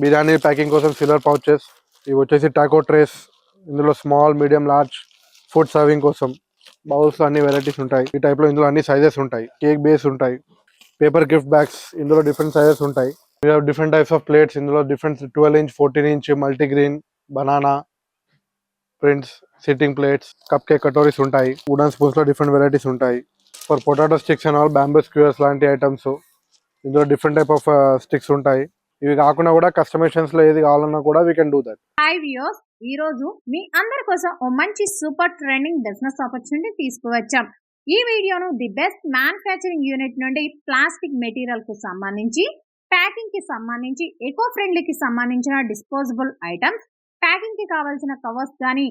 Biryani packing కోసం silver pouches. ఇవి వచ్చేసి టాకో ట్రేస్. ఇందులో small, medium, large food serving కోసం బౌల్స్ అన్ని వెరైటీస్ ఉంటాయి. ఈ టైప్ లో ఇందులో అన్ని సైజెస్ ఉంటాయి. కేక్ బేస్ ఉంటాయి. పేపర్ గిఫ్ట్ బ్యాగ్స్, ఇందులో డిఫరెంట్ సైజెస్ ఉంటాయి. We have different types of plates. ఇందులో different 12-inch, 14-inch, multigreen, banana prints, sitting plates, cup cake కటోరీస్ ఉంటాయి. వుడెన్ స్పూన్స్ లో డిఫరెంట్ వెరైటీస్ ఉంటాయి. For potato sticks and all, bamboo skewers లాంటి items. ఇందులో different type of sticks ఉంటాయి. ఇవి కాకుండా కూడా కస్టమైజేషన్స్ లో ఏది కావాలన్నా కూడా we can do that. Hi viewers, ఈ రోజు మీ అందరి కోసం ఓ మంచి సూపర్ ట్రెండింగ్ బిజినెస్ ఆపర్చునిటీ తీసుకువచ్చాం. ఈ వీడియోను ది బెస్ట్ మ్యానుఫ్యాక్చరింగ్ యూనిట్ నుండి ప్లాస్టిక్ మెటీరియల్ కు సంబంధించి, ప్యాకింగ్ కి సంబంధించి, ఎకో ఫ్రెండ్లీకి సంబంధించిన డిస్పోజబుల్ ఐటమ్స్, ప్యాకింగ్ కి కావాల్సిన కవర్స్ కానీ,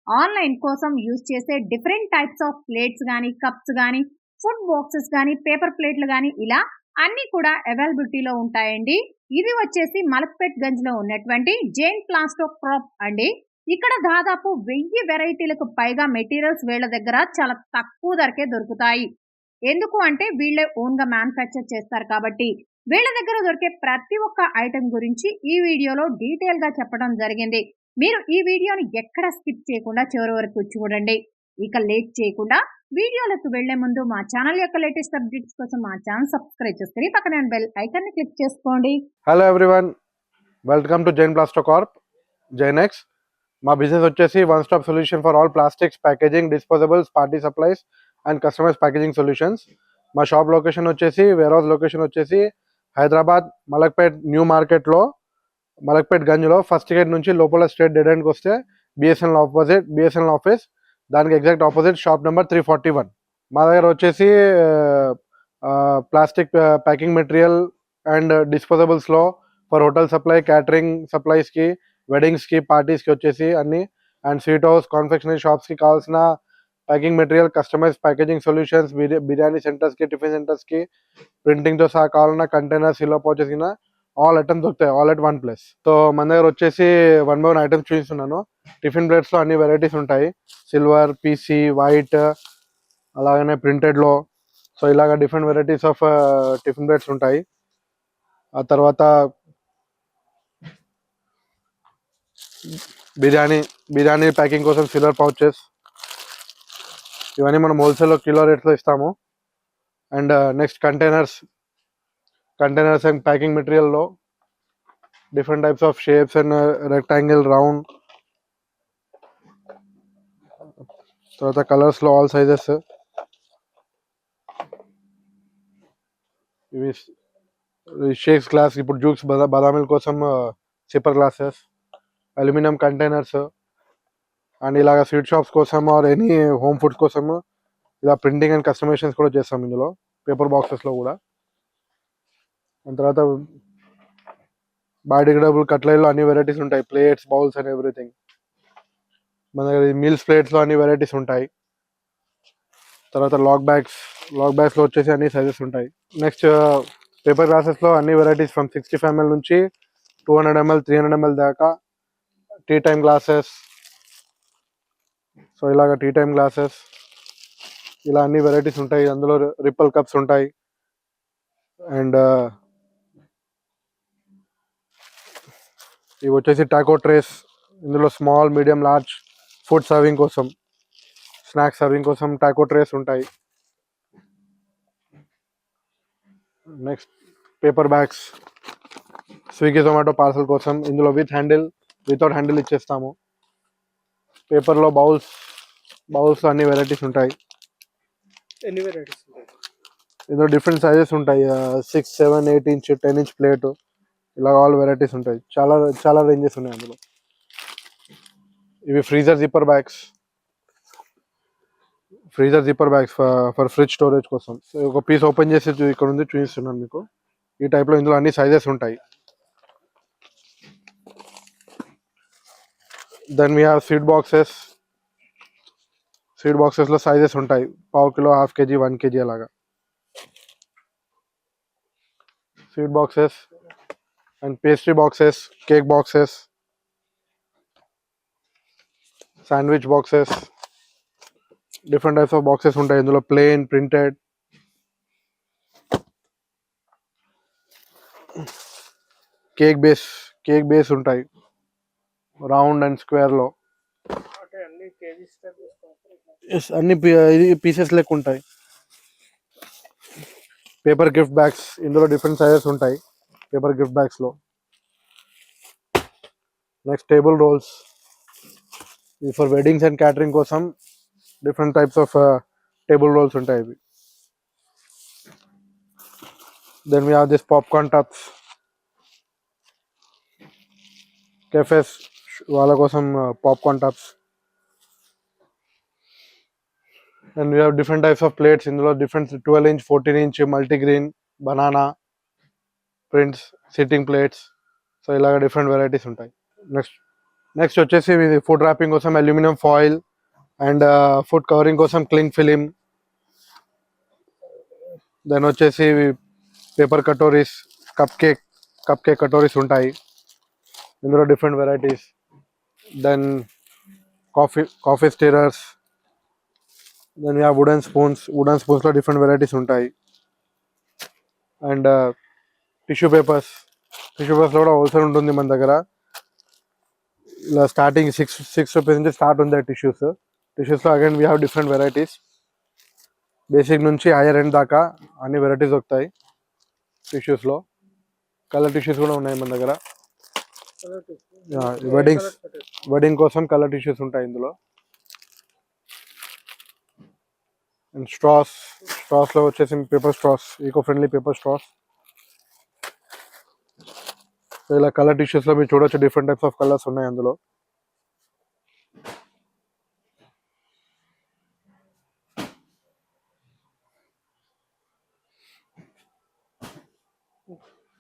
ఆన్లైన్ కోసం యూజ్ చేసే డిఫరెంట్ టైప్స్ ఆఫ్ ప్లేట్స్ కానీ, కప్స్ కానీ, ఫుడ్ బాక్సెస్ కానీ, పేపర్ ప్లేట్లు కానీ, ఇలా అన్ని కూడా అవైలబిలిటీలో ఉంటాయండి. ఇది వచ్చేసి మలక్పేట్ గంజ్ లో ఉన్నటువంటి జైన్ ప్లాస్టో క్రాప్ అండి. ఇక్కడ దాదాపు 1000 వెరైటీలకు పైగా మెటీరియల్స్ వీళ్ళ దగ్గర చాలా తక్కువ ధరకే దొరుకుతాయి. ఎందుకు అంటే వీళ్ళే ఓన్ గా మ్యానుఫ్యాక్చర్ చేస్తారు కాబట్టి. వీళ్ళ దగ్గర దొరికే ప్రతి ఒక్క ఐటమ్ గురించి ఈ వీడియోలో డీటెయిల్ గా చెప్పడం జరిగింది. మీరు ఈ వీడియోని ఎక్కడ స్కిప్ చేయకుండా చివరి వరకు చూడండి. ఇక లేట్ చేయకుండా వీడియోలకు వెళ్లే ముందు మా ఛానల్ యొక్క లేటెస్ట్ అప్డేట్స్ కోసం మా ఛానల్ సబ్స్క్రైబ్ చేసుకుని పక్కన బెల్ ఐకాన్ ని క్లిక్ చేసుకోండి. Hello everyone, welcome to Jain Plasto Corp, Jainex. మా బిజినెస్ వచ్చేసి one stop solution for all plastics, packaging, disposables, party supplies and customise packaging solutions. మా షాప్ లొకేషన్ వచ్చేసి, వేర్ హౌస్ లొకేషన్ వచ్చేసి Hyderabad Malakpet new మార్కెట్లో, Malakpet గంజ్లో first gate నుంచి లోపల straight dead ఎండ్కి వస్తే బిఎస్ఎన్ఎల్ ఆపోజిట్, బిఎస్ఎన్ఎల్ ఆఫీస్, దానికి ఎగ్జాక్ట్ ఆపోజిట్ షాప్ నెంబర్ 341. మా దగ్గర వచ్చేసి ప్లాస్టిక్ ప్యాకింగ్ మెటీరియల్ అండ్ డిస్పోజబుల్స్లో ఫర్ హోటల్ సప్లై, క్యాటరింగ్ సప్లైస్కి, వెడ్డింగ్స్కి, పార్టీస్కి వచ్చేసి అన్ని, అండ్ స్వీట్ హౌస్, కాన్ఫెక్షనరీ షాప్స్కి కావాల్సిన packing material, customise packaging solutions, biryani సెంటర్స్కి, టిఫిన్ సెంటర్స్కి, ప్రింటింగ్తో సహా కావాలన్న కంటైనర్స్, సిల్వర్ పౌచెస్ కింద ఆల్ ఐటమ్స్ దొరుకుతాయి, all at one place. So మన దగ్గర వచ్చేసి 1 by 1 ఐటమ్స్ చూపిస్తున్నాను. టిఫిన్ ప్లేట్స్లో అన్ని వెరైటీస్ ఉంటాయి. సిల్వర్, పీసీ, వైట్, అలాగనే ప్రింటెడ్లో. సో ఇలాగ different varieties of tiffin plates ఉంటాయి. ఆ తర్వాత బిర్యానీ ప్యాకింగ్ కోసం సిల్వర్ పౌచెస్, ఇవన్నీ మనం హోల్సేల్లో కిలో రేట్స్లో ఇస్తాము. And next containers and packing మెటీరియల్లో different types of shapes and rectangle, round, తర్వాత కలర్స్లో ఆల్ సైజెస్. ఇవి షేక్స్ గ్లాస్, ఇప్పుడు జ్యూస్, బాదామిల్ కోసం sipper glasses, aluminium containers, and ఇలాగ స్వీట్ షాప్స్ కోసం ఆర్ ఎనీ హోమ్ ఫుడ్స్ కోసం ఇలా ప్రింటింగ్ అండ్ కస్టమైజేషన్స్ కూడా చేస్తాం ఇందులో, పేపర్ బాక్సెస్లో కూడా. దాని తర్వాత బయోడిగ్రేడబుల్ కట్లరీలో అన్ని వెరైటీస్ ఉంటాయి, ప్లేట్స్, బౌల్స్ అండ్ ఎవ్రీథింగ్. మన దగ్గర మీల్స్ ప్లేట్స్లో అన్ని వెరైటీస్ ఉంటాయి. తర్వాత లాక్ బ్యాగ్స్లో వచ్చేసి అన్ని సైజెస్ ఉంటాయి. నెక్స్ట్ పేపర్ గ్లాసెస్లో అన్ని వెరైటీస్ ఫ్రమ్ 65 ml నుంచి 200 ml, 300 ml దాకా. టీ టైమ్ గ్లాసెస్, సో ఇలాగ టీ టైమ్ గ్లాసెస్, ఇలా అన్ని వెరైటీస్ ఉంటాయి. అందులో రిప్పల్ కప్స్ ఉంటాయి. అండ్ ఇవి వచ్చేసి టాకో ట్రేస్. ఇందులో small, medium, large food serving కోసం, స్నాక్స్ సర్వింగ్ కోసం టాకో ట్రేస్ ఉంటాయి. Next paper bags, Swiggy, Zomato parcel కోసం. ఇందులో విత్ హ్యాండిల్, వితౌట్ హ్యాండిల్ ఇచ్చేస్తాము. పేపర్లో బౌల్స్ అన్ని వెరైటీస్ ఉంటాయి. ఎన్ని వెరైటీస్ ఉంటాయి? ఇందులో డిఫరెంట్ సైజెస్ ఉంటాయి. 6, 7, 8 inch, 10 inch ప్లేట్, ఇలా ఆల్ వెరైటీస్ ఉంటాయి. చాలా రేంజెస్ ఉన్నాయి అందులో. ఇవి freezer zipper bags for fridge storage కోసం. ఒక పీస్ ఓపెన్ చేసి ఇక్కడ ఉంది చూపిస్తున్నాను మీకు. ఈ టైప్లో ఇందులో అన్ని సైజెస్ ఉంటాయి. దెన్ వీ హ్యావ్ స్వీట్ బాక్సెస్లో సైజెస్ ఉంటాయి, 1/2 kg, 1/2 kg, 1 kg అలాగా. Sweet boxes and pastry boxes, cake boxes, sandwich boxes, different types of boxes ఉంటాయి. ఇందులో plain, printed, cake cake base ఉంటాయి, రౌండ్ అండ్ స్క్వేర్లో. అంటే అన్ని కేజీస్ టైప్ తీసుకోవాలి. ఎస్, అన్ని ఇది పీసెస్ లెక్క ఉంటాయి. పేపర్ గిఫ్ట్ బ్యాగ్స్, ఇందులో డిఫరెంట్ సైజెస్ ఉంటాయి పేపర్ గిఫ్ట్ బ్యాగ్స్లో. నెక్స్ట్ టేబుల్ రోల్స్, ఇది ఫర్ వెడ్డింగ్స్ అండ్ క్యాటరింగ్ కోసం different types of table rolls ఉంటాయి ఇవి. Then we have this popcorn tubs, cafes వాళ్ళ కోసం popcorn tubs. And we have different types of plates, ఇందులో different 12-inch, 14-inch, multigreen, banana prints, sitting plates. So ఇలాగ different varieties ఉంటాయి. Next వచ్చేసి ఇది food wrapping కోసం aluminium foil and food covering కోసం cling film. Then వచ్చేసి paper కటోరీస్, cup cake కటోరీస్ ఉంటాయి, ఇందులో different varieties. Then coffee stirrers. Then yeah wooden స్పూన్స్లో డిఫరెంట్ వెరైటీస్ ఉంటాయి. అండ్ టిష్యూ పేపర్స్లో కూడా హోల్సేల్ ఉంటుంది మన దగ్గర. ఇలా స్టార్టింగ్ 6 రూపీస్ నుంచి స్టార్ట్ ఉంది టిష్యూస్లో. Again we have different varieties, basic నుంచి హైయర్ ఎండ్ దాకా అన్ని వెరైటీస్ దొరుకుతాయి టిష్యూస్లో. కలర్ టిష్యూస్ కూడా ఉన్నాయి మన దగ్గర. వెడ్డింగ్ కోసం కలర్ టిష్యూస్ ఉంటాయి ఇందులో. అండ్ స్ట్రాస్లో వచ్చేసి paper straws, eco friendly paper straws. ఇలా కలర్ టిష్యూస్లో మీరు చూడొచ్చు, డిఫరెంట్ టైప్స్ ఆఫ్ కలర్స్ ఉన్నాయి అందులో.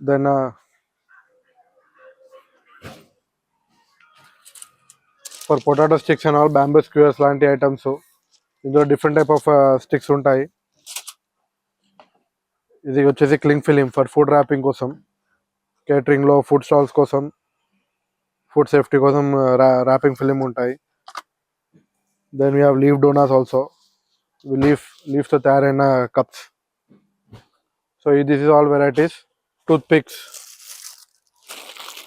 Then for potato sticks and all, bamboo skewers లాంటి ఐటమ్స్, ఇందులో డిఫరెంట్ టైప్ ఆఫ్ స్టిక్స్ ఉంటాయి. ఇది వచ్చేసి cling film for food wrapping కోసం, కేటరింగ్లో ఫుడ్ స్టాల్స్ కోసం, ఫుడ్ సేఫ్టీ కోసం ర్యాపింగ్ ఫిలిం ఉంటాయి. దెన్ వీ హ్యావ్ లీఫ్ డోనాస్ ఆల్సో, లీఫ్తో తయారైన cups. So this is all varieties.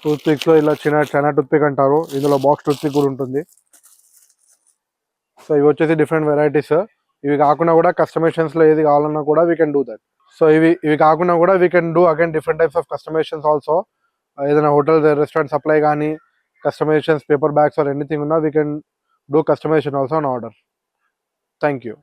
టూత్పిక్స్లో ఇలా చైనా టూత్పిక్ అంటారు, ఇందులో బాక్స్ టూత్పిక్ కూడా ఉంటుంది. సో ఇవి వచ్చేసి డిఫరెంట్ వెరైటీస్. ఇవి కాకుండా కూడా కస్టమైజేషన్స్లో ఏది కావాలన్నా కూడా we can do that. So ఇవి కాకుండా కూడా we can do again different types of customisations also. ఏదైనా హోటల్ రెస్టారెంట్ సప్లై కానీ customisations, paper bags or anything ఉన్నా we can do customisation also on order. Thank you.